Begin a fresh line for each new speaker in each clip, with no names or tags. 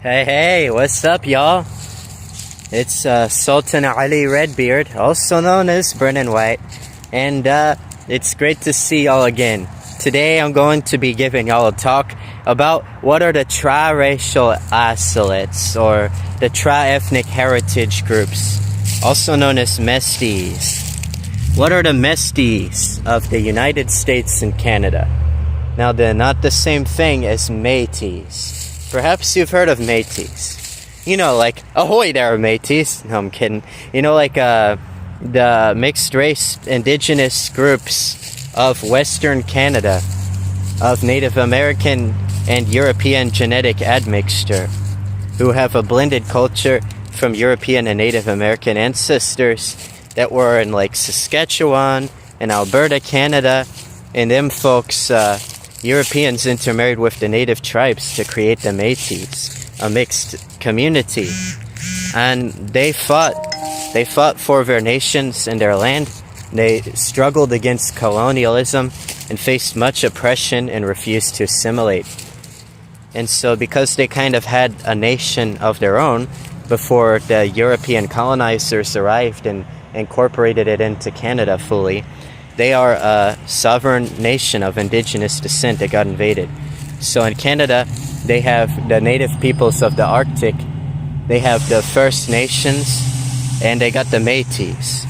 Hey, what's up, y'all? It's Sultan Ali Redbeard, also known as Brennan White, and it's great to see y'all again. Today I'm going to be giving y'all a talk about what are the triracial isolates, or the tri-ethnic heritage groups, also known as Mestees. What are the Mestees of the United States and Canada? Now, they're not the same thing as Métis. Perhaps you've heard of Métis. You know, like, ahoy there, Métis. No, I'm kidding. You know, like, the mixed race indigenous groups of Western Canada, of Native American and European genetic admixture, who have a blended culture from European and Native American ancestors that were in, like, Saskatchewan and Alberta, Canada, and them folks, Europeans intermarried with the native tribes to create the Métis, a mixed community. And they fought for their nations and their land. They struggled against colonialism and faced much oppression and refused to assimilate. And so because they kind of had a nation of their own before the European colonizers arrived and incorporated it into Canada fully, they are a sovereign nation of indigenous descent that got invaded. So in Canada, they have the native peoples of the Arctic, they have the First Nations, and they got the Métis.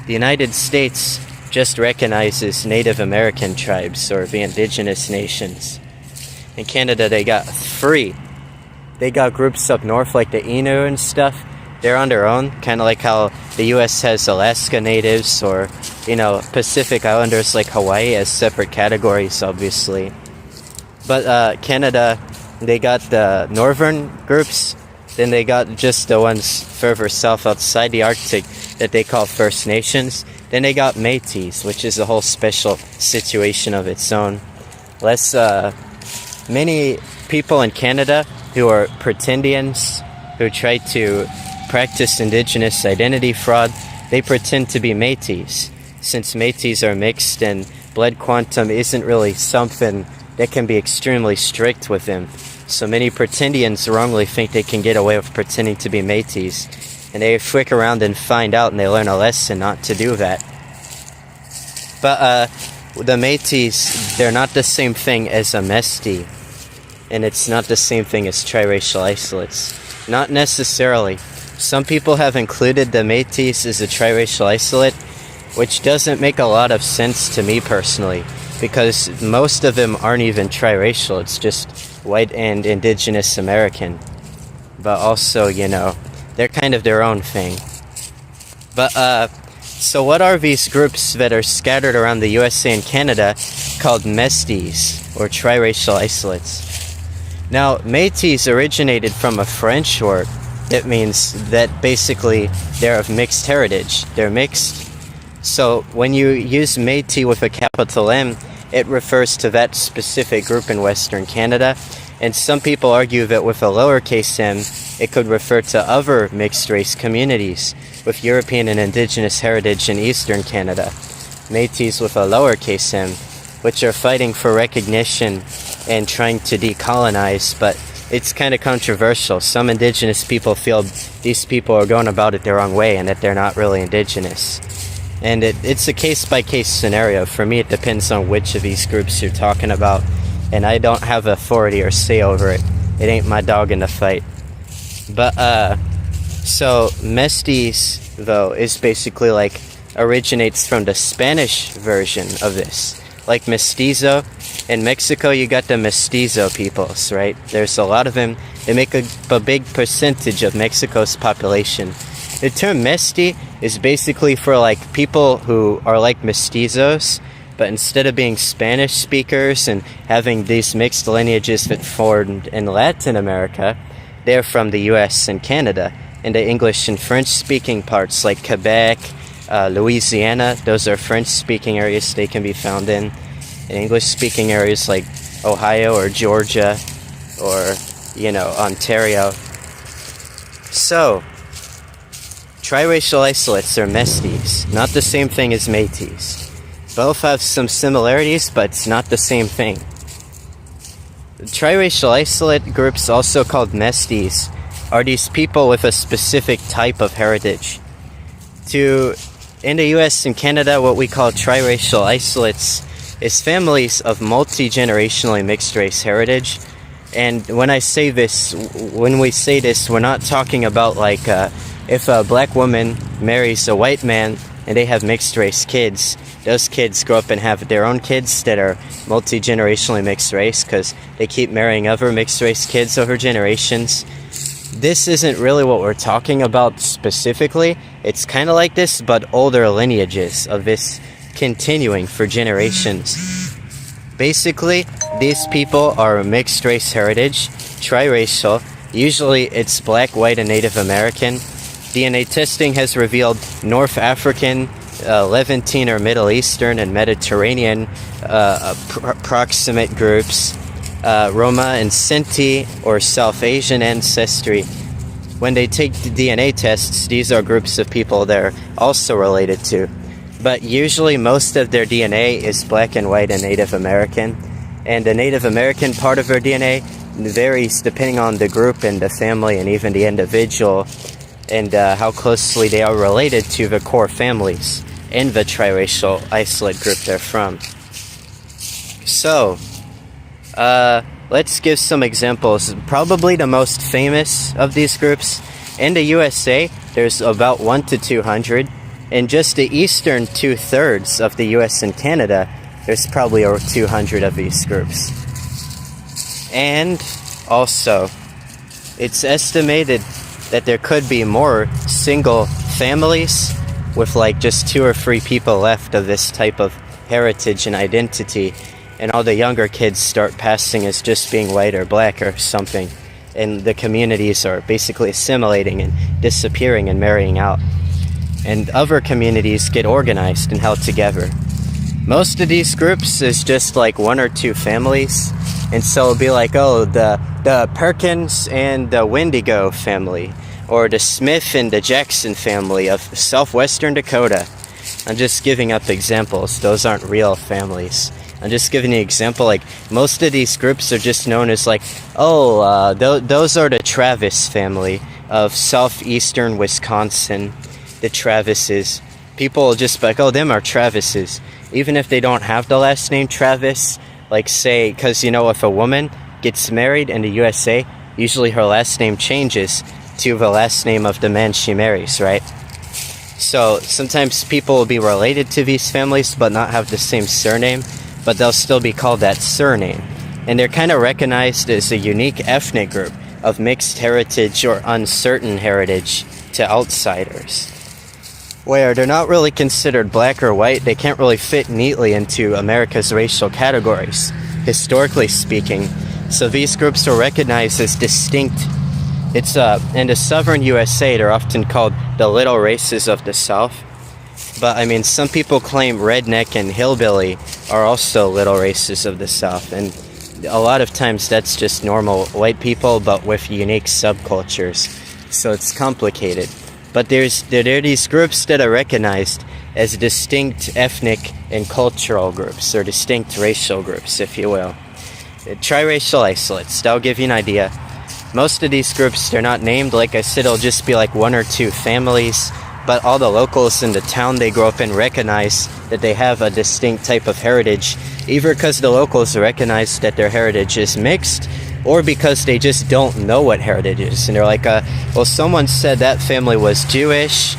The United States just recognizes Native American tribes, or the indigenous nations. In Canada, they got three. They got groups up north like the Innu and stuff. They're on their own, kind of like how the U.S. has Alaska Natives or, you know, Pacific Islanders like Hawaii as separate categories, obviously. But Canada, they got the northern groups, then they got just the ones further south outside the Arctic that they call First Nations. Then they got Métis, which is a whole special situation of its own. Many people in Canada who are pretendians, who try to practice indigenous identity fraud, they pretend to be Métis, since Métis are mixed and blood quantum isn't really something that can be extremely strict with them. So many pretendians wrongly think they can get away with pretending to be Métis, and they flick around and find out, and they learn a lesson not to do that. But the Métis, they're not the same thing as a Mestee, and it's not the same thing as triracial isolates. Not necessarily. Some people have included the Métis as a triracial isolate, which doesn't make a lot of sense to me personally, because most of them aren't even triracial. It's just white and indigenous American. But also, you know, they're kind of their own thing. But, so what are these groups that are scattered around the USA and Canada called Mestees, or triracial isolates? Now, Métis originated from a French word. That means that basically they're of mixed heritage. They're mixed. So when you use Métis with a capital M, it refers to that specific group in Western Canada. And some people argue that with a lowercase m, it could refer to other mixed race communities with European and indigenous heritage in Eastern Canada. Métis with a lowercase m, which are fighting for recognition and trying to decolonize, but it's kind of controversial. Some indigenous people feel these people are going about it the wrong way and that they're not really indigenous. And it's a case-by-case scenario. For me, it depends on which of these groups you're talking about, and I don't have authority or say over it. It ain't my dog in the fight. But, so Mestees, though, is basically like, originates from the Spanish version of this. Like Mestizo. In Mexico, you got the Mestizo peoples, right? There's a lot of them. They make a big percentage of Mexico's population. The term Mestee is basically for, like, people who are like Mestizos, but instead of being Spanish speakers and having these mixed lineages that formed in Latin America, they're from the US and Canada. And the English and French-speaking parts, like Quebec, Louisiana, those are French-speaking areas they can be found in. In English-speaking areas like Ohio or Georgia or, you know, Ontario. So, triracial isolates are Mestees, not the same thing as Métis. Both have some similarities, but it's not the same thing. Triracial isolate groups, also called Mestees, are these people with a specific type of heritage. In the US and Canada, what we call triracial isolates is families of multi-generationally mixed race heritage. And when we say this, we're not talking about like if a black woman marries a white man and they have mixed race kids, those kids grow up and have their own kids that are multi-generationally mixed race because they keep marrying other mixed race kids over generations. This isn't really what we're talking about specifically. It's kind of like this, but older lineages of this continuing for generations. Basically, these people are mixed race heritage, triracial. Usually it's black, white, and Native American. DNA testing has revealed North African, Levantine or Middle Eastern, and Mediterranean proximate groups, Roma and Sinti or South Asian ancestry. When they take the DNA tests, these are groups of people they're also related to. But usually most of their DNA is black and white and Native American. And the Native American part of their DNA varies depending on the group and the family and even the individual, and how closely they are related to the core families in the triracial isolate group they're from. So, let's give some examples. Probably the most famous of these groups in the USA, there's about 1 to 200. In just the eastern 2/3 of the US and Canada, there's probably over 200 of these groups. And also, it's estimated that there could be more single families with like just 2 or 3 people left of this type of heritage and identity, and all the younger kids start passing as just being white or black or something, and the communities are basically assimilating and disappearing and marrying out, and other communities get organized and held together. Most of these groups is just like 1 or 2 families, and so it'll be like, oh, the Perkins and the Wendigo family, or the Smith and the Jackson family of southwestern Dakota. I'm just giving up examples. Those aren't real families. I'm just giving you an example. Like, most of these groups are just known as like, oh, those are the Travis family of southeastern Wisconsin. The Travises. People will just be like, oh, them are Travises. Even if they don't have the last name Travis, like say, because you know, if a woman gets married in the USA, usually her last name changes to the last name of the man she marries, right? So sometimes people will be related to these families but not have the same surname, but they'll still be called that surname. And they're kind of recognized as a unique ethnic group of mixed heritage or uncertain heritage to outsiders, where they're not really considered black or white. They can't really fit neatly into America's racial categories, historically speaking. So these groups are recognized as distinct. It's in the southern USA, they're often called the little races of the South. But I mean, some people claim redneck and hillbilly are also little races of the South, and a lot of times that's just normal white people, but with unique subcultures. So it's complicated. But there are these groups that are recognized as distinct ethnic and cultural groups, or distinct racial groups, if you will. Triracial isolates, that'll give you an idea. Most of these groups, they're not named. Like I said, it'll just be like 1 or 2 families, but all the locals in the town they grow up in recognize that they have a distinct type of heritage, either because the locals recognize that their heritage is mixed, or because they just don't know what heritage is. And they're like, well, someone said that family was Jewish,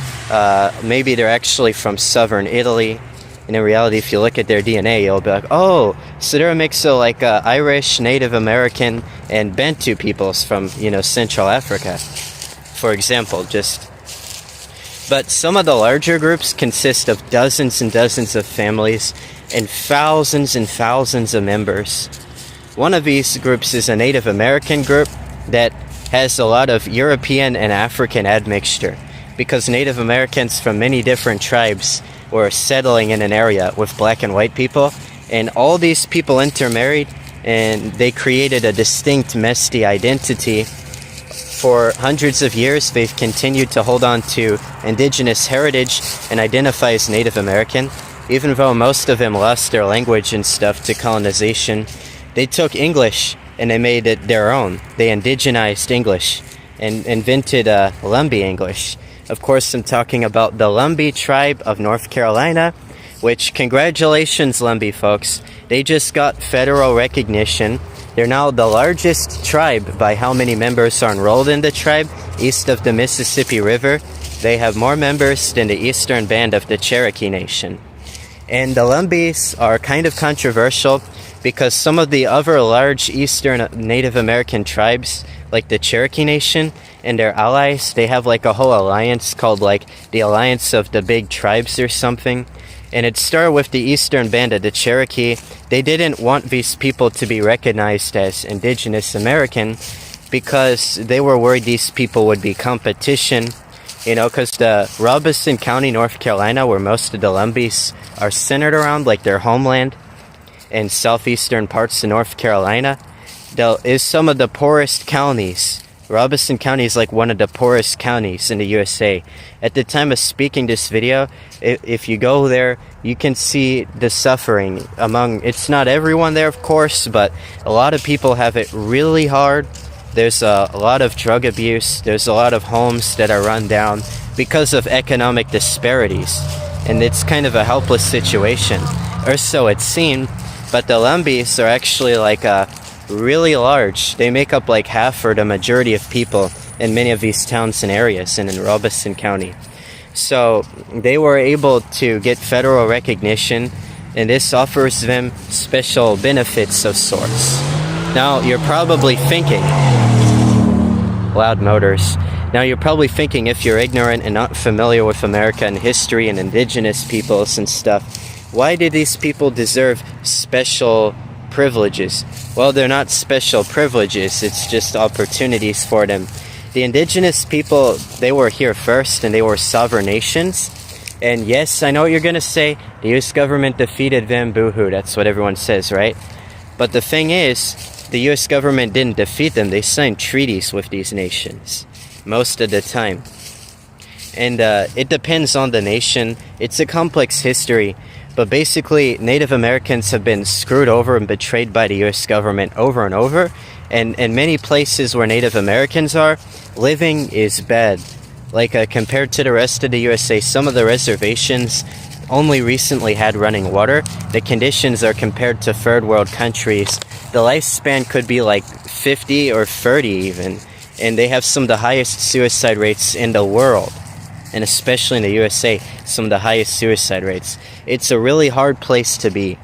maybe they're actually from southern Italy. And in reality, if you look at their DNA, you'll be like, oh, so they're a mix of like Irish, Native American, and Bantu peoples from, Central Africa, for example, But some of the larger groups consist of dozens and dozens of families and thousands of members. One of these groups is a Native American group that has a lot of European and African admixture, because Native Americans from many different tribes were settling in an area with black and white people, and all these people intermarried, and they created a distinct Mestee identity. For hundreds of years, they've continued to hold on to indigenous heritage and identify as Native American, even though most of them lost their language and stuff to colonization. They took English and they made it their own. They indigenized English and invented Lumbee English. Of course, I'm talking about the Lumbee tribe of North Carolina, which, congratulations, Lumbee folks. They just got federal recognition. They're now the largest tribe by how many members are enrolled in the tribe east of the Mississippi River. They have more members than the eastern band of the Cherokee Nation. And the Lumbees are kind of controversial because some of the other large eastern Native American tribes, like the Cherokee Nation and their allies, they have like a whole alliance called like the Alliance of the Big Tribes or something. And it started with the eastern band of the Cherokee. They didn't want these people to be recognized as indigenous American because they were worried these people would be competition. You know, because the Robeson County, North Carolina, where most of the Lumbees are centered around, like their homeland, and southeastern parts of North Carolina, is some of the poorest counties. Robeson County is like one of the poorest counties in the USA. At the time of speaking this video, if you go there, you can see the suffering among, it's not everyone there, of course, but a lot of people have it really hard. There's a lot of drug abuse. There's a lot of homes that are run down because of economic disparities. And it's kind of a helpless situation, or so it seemed. But the Lumbees are actually like really large. They make up like half or the majority of people in many of these towns and areas and in Robeson County. So they were able to get federal recognition, and this offers them special benefits of sorts. Now, you're probably thinking, loud motors. Now, you're probably thinking, if you're ignorant and not familiar with America and history and indigenous peoples and stuff, why do these people deserve special privileges? Well, they're not special privileges, it's just opportunities for them. The indigenous people, they were here first and they were sovereign nations. And yes, I know what you're going to say, the US government defeated them, boo-hoo, that's what everyone says, right? But the thing is, the US government didn't defeat them. They signed treaties with these nations most of the time. And it depends on the nation. It's a complex history. But basically, Native Americans have been screwed over and betrayed by the US government over and over. And in many places where Native Americans are, living is bad. Like compared to the rest of the USA, some of the reservations only recently had running water. The conditions are compared to third world countries. The lifespan could be like 50 or 30 even. And they have some of the highest suicide rates in the world. And especially in the USA, some of the highest suicide rates. It's a really hard place to be.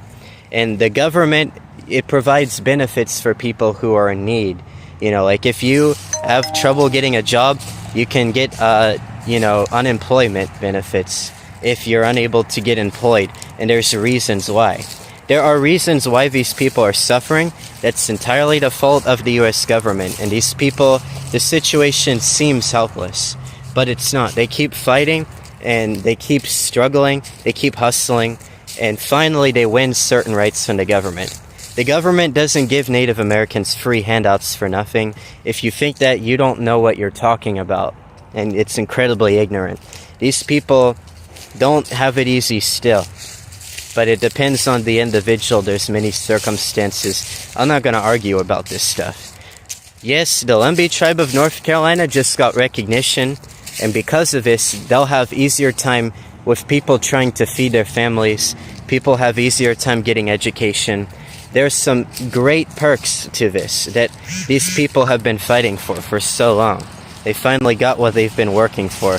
And the government, it provides benefits for people who are in need. You know, like if you have trouble getting a job, you can get, unemployment benefits if you're unable to get employed. And there's reasons why. There are reasons why these people are suffering. That's entirely the fault of the US government. And these people, the situation seems helpless. But it's not. They keep fighting, and they keep struggling, they keep hustling, and finally they win certain rights from the government. The government doesn't give Native Americans free handouts for nothing. If you think that, you don't know what you're talking about, and it's incredibly ignorant. These people don't have it easy still, but it depends on the individual. There's many circumstances. I'm not going to argue about this stuff. Yes, the Lumbee tribe of North Carolina just got recognition, and because of this, they'll have easier time with people trying to feed their families. People have easier time getting education. There's some great perks to this that these people have been fighting for so long. They finally got what they've been working for.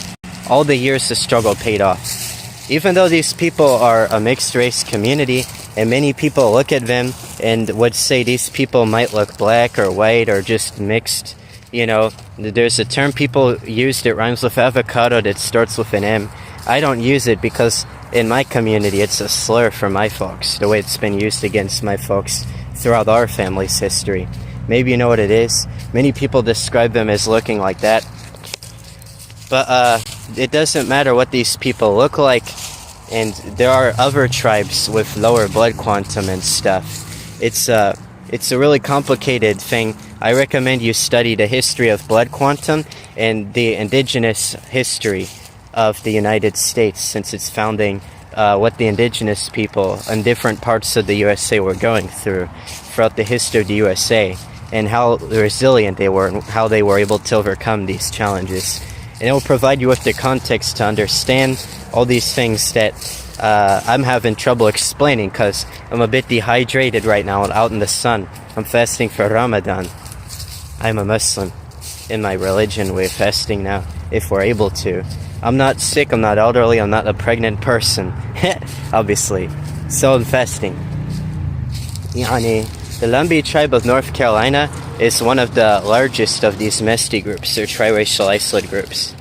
All the years of struggle paid off. Even though these people are a mixed race community, and many people look at them and would say these people might look black or white or just mixed. You know, there's a term people use that rhymes with avocado that starts with an M. I don't use it because in my community it's a slur for my folks, the way it's been used against my folks throughout our family's history. Maybe you know what it is. Many people describe them as looking like that. But it doesn't matter what these people look like. And there are other tribes with lower blood quantum and stuff. It's a really complicated thing. I recommend you study the history of blood quantum and the indigenous history of the United States since its founding, what the indigenous people in different parts of the USA were going throughout the history of the USA. and how resilient they were and how they were able to overcome these challenges. And it will provide you with the context to understand all these things that I'm having trouble explaining because I'm a bit dehydrated right now and out in the sun. I'm fasting for Ramadan. I'm a Muslim. In my religion, we're fasting now, if we're able to. I'm not sick, I'm not elderly, I'm not a pregnant person, obviously. So I'm fasting. Yani, the Lumbee tribe of North Carolina is one of the largest of these Mestee groups, or Triracial Isolate groups.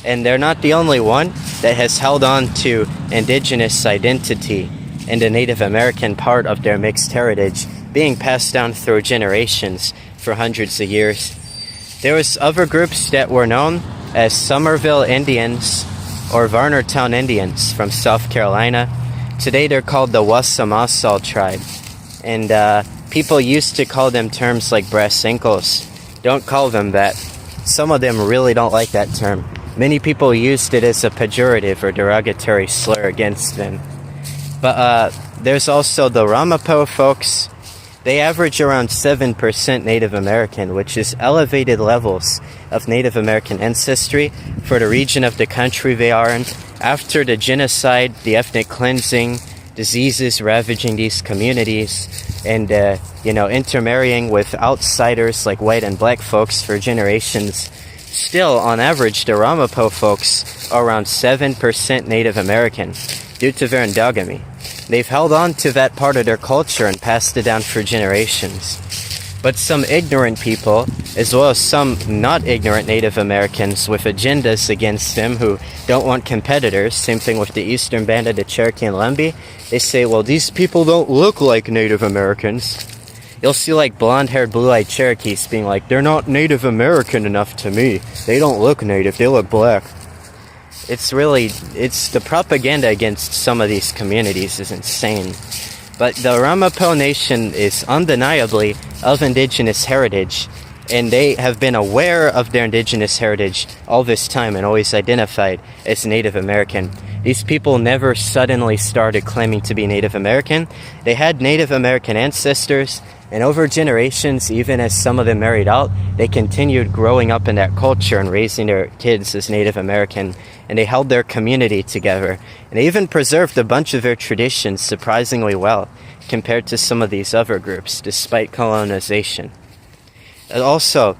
And they're not the only one that has held on to indigenous identity and the Native American part of their mixed heritage being passed down through generations for hundreds of years. There was other groups that were known as Somerville Indians or Varnertown Indians from South Carolina. Today they're called the Wassamassaw tribe. And people used to call them terms like brass ankles. Don't call them that. Some of them really don't like that term. Many people used it as a pejorative or derogatory slur against them. But there's also the Ramapo folks. They average around 7% Native American, which is elevated levels of Native American ancestry for the region of the country they are in. After the genocide, the ethnic cleansing, diseases ravaging these communities, and intermarrying with outsiders like white and black folks for generations, still, on average, the Ramapo folks are around 7% Native American due to their endogamy. They've held on to that part of their culture and passed it down for generations. But some ignorant people, as well as some not ignorant Native Americans with agendas against them who don't want competitors, same thing with the Eastern Band of the Cherokee and Lumbee, they say, well, these people don't look like Native Americans. You'll see like blonde-haired, blue-eyed Cherokees being like, they're not Native American enough to me. They don't look native, they look black. It's the propaganda against some of these communities is insane. But the Ramapo Nation is undeniably of indigenous heritage, and they have been aware of their indigenous heritage all this time and always identified as Native American. These people never suddenly started claiming to be Native American. They had Native American ancestors, and over generations, even as some of them married out, they continued growing up in that culture and raising their kids as Native American, and they held their community together. And they even preserved a bunch of their traditions surprisingly well compared to some of these other groups, despite colonization. And also,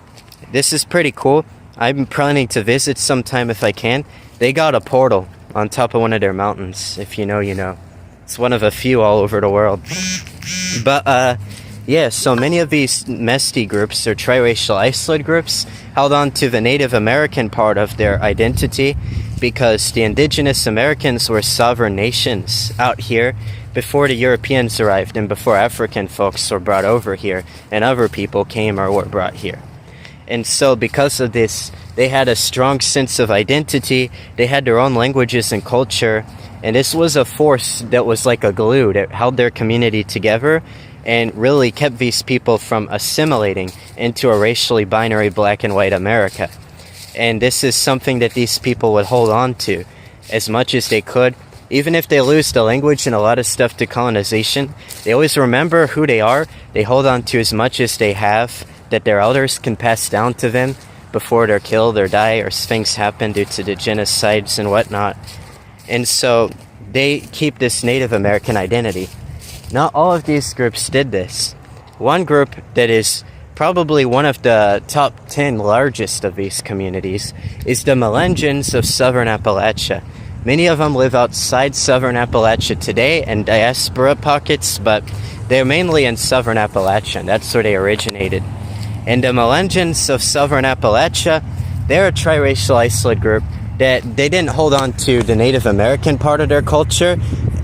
this is pretty cool. I'm planning to visit sometime if I can. They got a portal on top of one of their mountains. If you know, you know. It's one of a few all over the world. But, yeah, so many of these Mestee groups, or Triracial Isolate groups, held on to the Native American part of their identity because the indigenous Americans were sovereign nations out here before the Europeans arrived and before African folks were brought over here and other people came or were brought here. And so because of this, they had a strong sense of identity, they had their own languages and culture, and this was a force that was like a glue that held their community together and really kept these people from assimilating into a racially binary black and white America. And this is something that these people would hold on to as much as they could. Even if they lose the language and a lot of stuff to colonization, they always remember who they are. They hold on to as much as they have that their elders can pass down to them before they're killed or die or things happen due to the genocides and whatnot. And so they keep this Native American identity. Not all of these groups did this. One group that is probably one of the top 10 largest of these communities is the Melungeons of Southern Appalachia. Many of them live outside Southern Appalachia today and diaspora pockets, but they're mainly in Southern Appalachia, and that's where they originated. And the Melungeons of Southern Appalachia, they're a Triracial Isolate group that they didn't hold on to the Native American part of their culture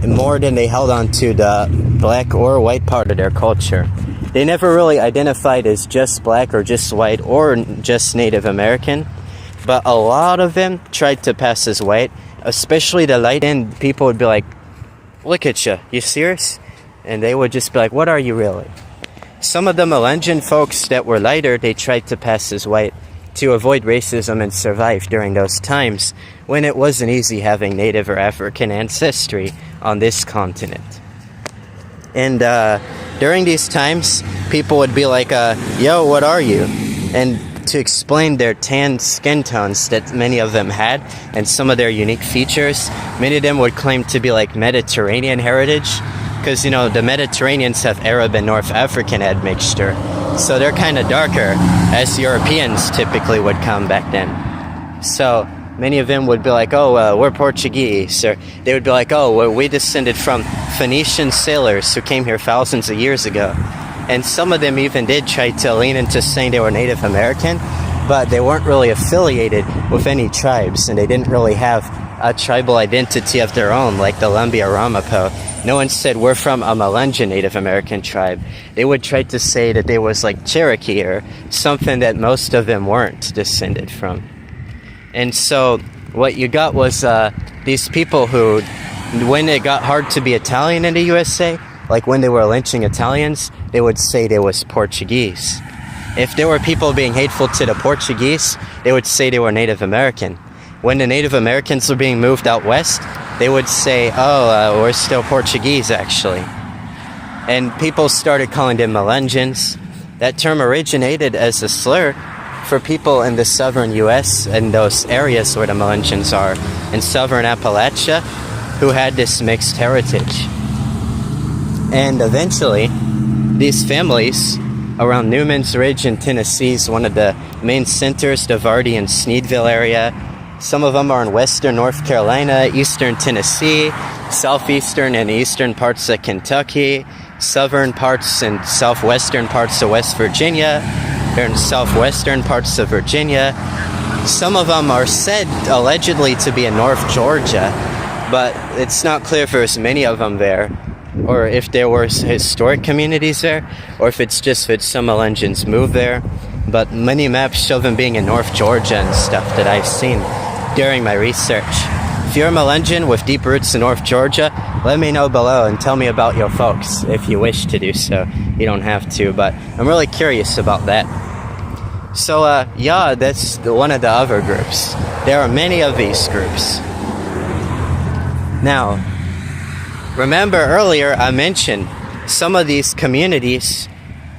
more than they held on to the black or white part of their culture. They never really identified as just black or just white or just Native American, but a lot of them tried to pass as white, especially the light-skinned people would be like, look at you serious? And they would just be like, what are you really? Some of the Melungeon folks that were lighter, they tried to pass as white to avoid racism and survive during those times when it wasn't easy having Native or African ancestry on this continent. And during these times, people would be like, yo, what are you? And to explain their tan skin tones that many of them had and some of their unique features, many of them would claim to be like Mediterranean heritage, because, you know, the Mediterraneans have Arab and North African admixture, so they're kind of darker, as Europeans typically would come back then. So many of them would be like, oh, we're Portuguese, or they would be like, oh, well, we descended from Phoenician sailors who came here thousands of years ago. And some of them even did try to lean into saying they were Native American, but they weren't really affiliated with any tribes, and they didn't really have a tribal identity of their own, like the Lumbee or Ramapo. No one said, we're from a Melungeon Native American tribe. They would try to say that they was like Cherokee or something that most of them weren't descended from. And so what you got was these people who, when it got hard to be Italian in the USA, like when they were lynching Italians, they would say they was Portuguese. If there were people being hateful to the Portuguese, they would say they were Native American. When the Native Americans were being moved out west, they would say, oh, we're still Portuguese, actually. And people started calling them Melungeons. That term originated as a slur for people in the southern U.S. and those areas where the Melungeons are, in southern Appalachia, who had this mixed heritage. And eventually, these families around Newman's Ridge in Tennessee is one of the main centers, the Vardy and Sneedville area. Some of them are in western North Carolina, eastern Tennessee, southeastern and eastern parts of Kentucky, southern parts and southwestern parts of West Virginia. They're in southwestern parts of Virginia. Some of them are said allegedly to be in North Georgia, but it's not clear if there's many of them there, or if there were historic communities there, or if it's just that some Melungeons moved there. But many maps show them being in North Georgia and stuff that I've seen during my research. If you're a Melungeon with deep roots in North Georgia, let me know below and tell me about your folks if you wish to do so. You don't have to, but I'm really curious about that. So, yeah, that's one of the other groups. There are many of these groups. Now, remember earlier I mentioned some of these communities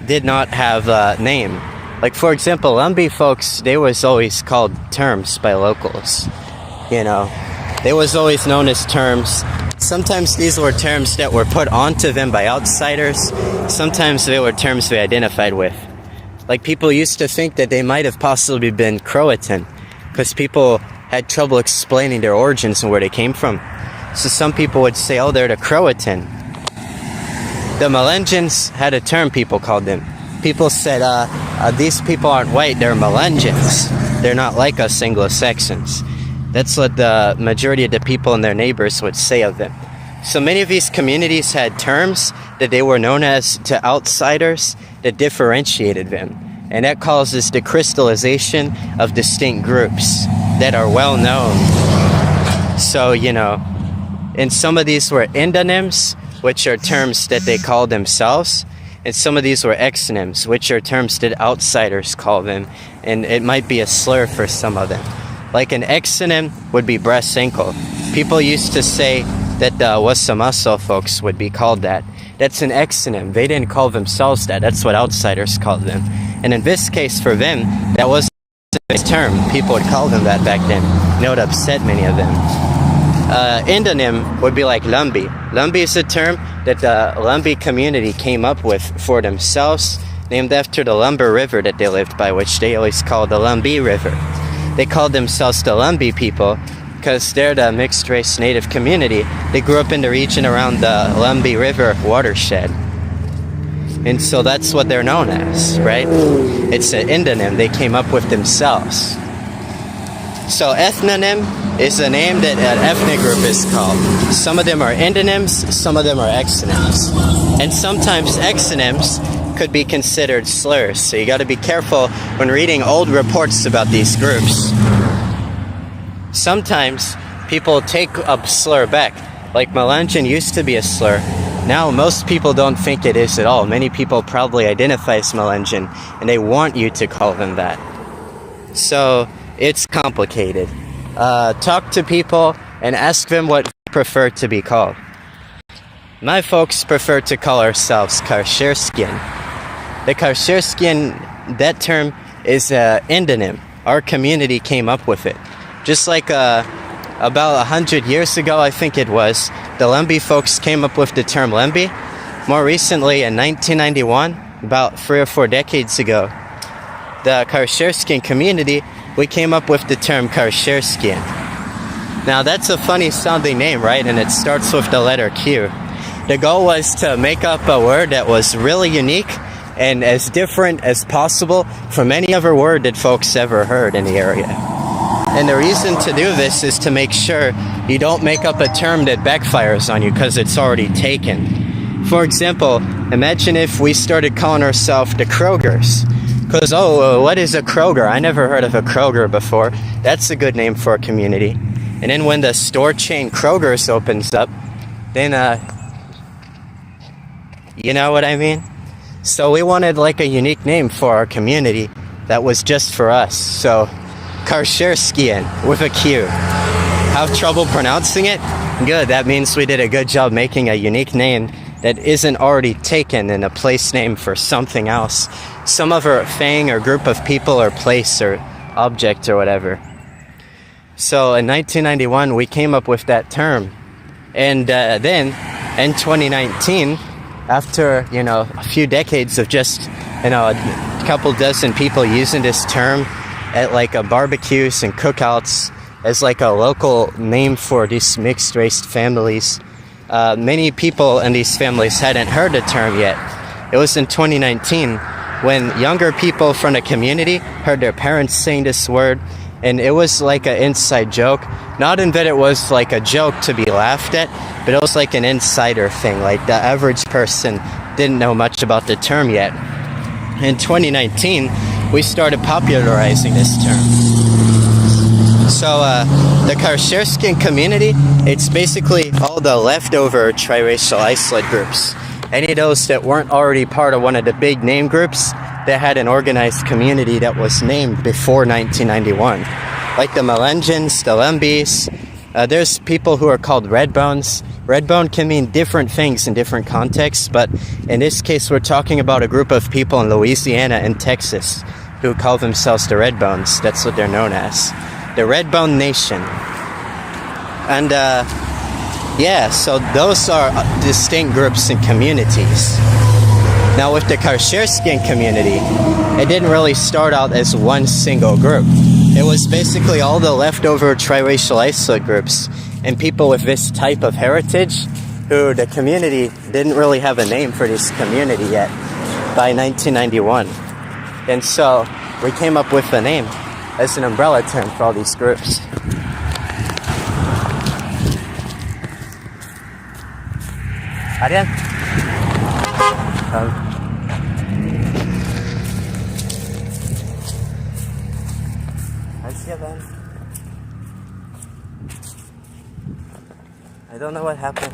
did not have a name. Like, for example, Lumbee folks, they was always called terms by locals. You know, they was always known as terms. Sometimes these were terms that were put onto them by outsiders. Sometimes they were terms they identified with. Like, people used to think that they might have possibly been Croatan, because people had trouble explaining their origins and where they came from. So some people would say, oh, they're the Croatan. The Melungeons had a term people called them. People said, these people aren't white, they're Melungeons. They're not like us Anglo-Saxons. That's what the majority of the people and their neighbors would say of them. So many of these communities had terms that they were known as to outsiders that differentiated them. And that causes the crystallization of distinct groups that are well known. So, you know, and some of these were endonyms, which are terms that they call themselves. And some of these were exonyms, which are terms that outsiders call them. And it might be a slur for some of them. Like an exonym would be breast ankle. People used to say that the Wassamasaw folks would be called that. That's an exonym. They didn't call themselves that. That's what outsiders called them. And in this case for them, that was a term. People would call them that back then. And it would upset many of them. Endonym would be like Lumbee. Lumbee is a term that the Lumbee community came up with for themselves, named after the Lumber River that they lived by, which they always called the Lumbee River. They called themselves the Lumbee people because they're the mixed-race native community. They grew up in the region around the Lumbee River watershed. And so that's what they're known as, right? It's an endonym they came up with themselves. So ethnonym is a name that an ethnic group is called. Some of them are endonyms, some of them are exonyms. And sometimes exonyms could be considered slurs, so you got to be careful when reading old reports about these groups. Sometimes people take a slur back, like Melungeon used to be a slur. Now most people don't think it is at all. Many people probably identify as Melungeon, and they want you to call them that. So it's complicated. Talk to people and ask them what they prefer to be called. My folks prefer to call ourselves Karsheriskian. The Karsheriskian, that term is an endonym. Our community came up with it. Just like about 100 years ago, I think it was, the Lemby folks came up with the term Lemby. More recently, in 1991, about 3 or 4 decades ago, the Karsheriskian community, we came up with the term Karsheriskian. Now that's a funny sounding name, right? And it starts with the letter Q. The goal was to make up a word that was really unique and as different as possible from any other word that folks ever heard in the area. And the reason to do this is to make sure you don't make up a term that backfires on you because it's already taken. For example, imagine if we started calling ourselves the Krogers. Because, what is a Kroger? I never heard of a Kroger before. That's a good name for a community. And then when the store chain Kroger's opens up, then, you know what I mean? So we wanted like a unique name for our community that was just for us. So, Karsheriskian with a Q. Have trouble pronouncing it? Good, that means we did a good job making a unique name that isn't already taken in a place name for something else. Some other thing or group of people or place or object or whatever. So in 1991, we came up with that term. And then in 2019, after, a few decades of just, a couple dozen people using this term at like barbecues and cookouts as like a local name for these mixed race families, many people in these families hadn't heard the term yet. It was in 2019 when younger people from the community heard their parents saying this word, and it was like an inside joke. Not in that it was like a joke to be laughed at, but it was like an insider thing. Like the average person didn't know much about the term yet. In 2019, we started popularizing this term. So the Karsheriskian community, it's basically all the leftover Triracial Isolate groups. Any of those that weren't already part of one of the big name groups that had an organized community that was named before 1991. Like the Melengans, the Lembys. There's people who are called Redbones. Redbone can mean different things in different contexts, but in this case we're talking about a group of people in Louisiana and Texas who call themselves the Redbones. That's what they're known as. The Redbone Nation. And so those are distinct groups and communities. Now with the Karsheriskian community, it didn't really start out as one single group. It was basically all the leftover Triracial Isolate groups and people with this type of heritage who the community didn't really have a name for this community yet by 1991. And so we came up with a name as an umbrella term for all these groups. Ariel? I don't know what happened.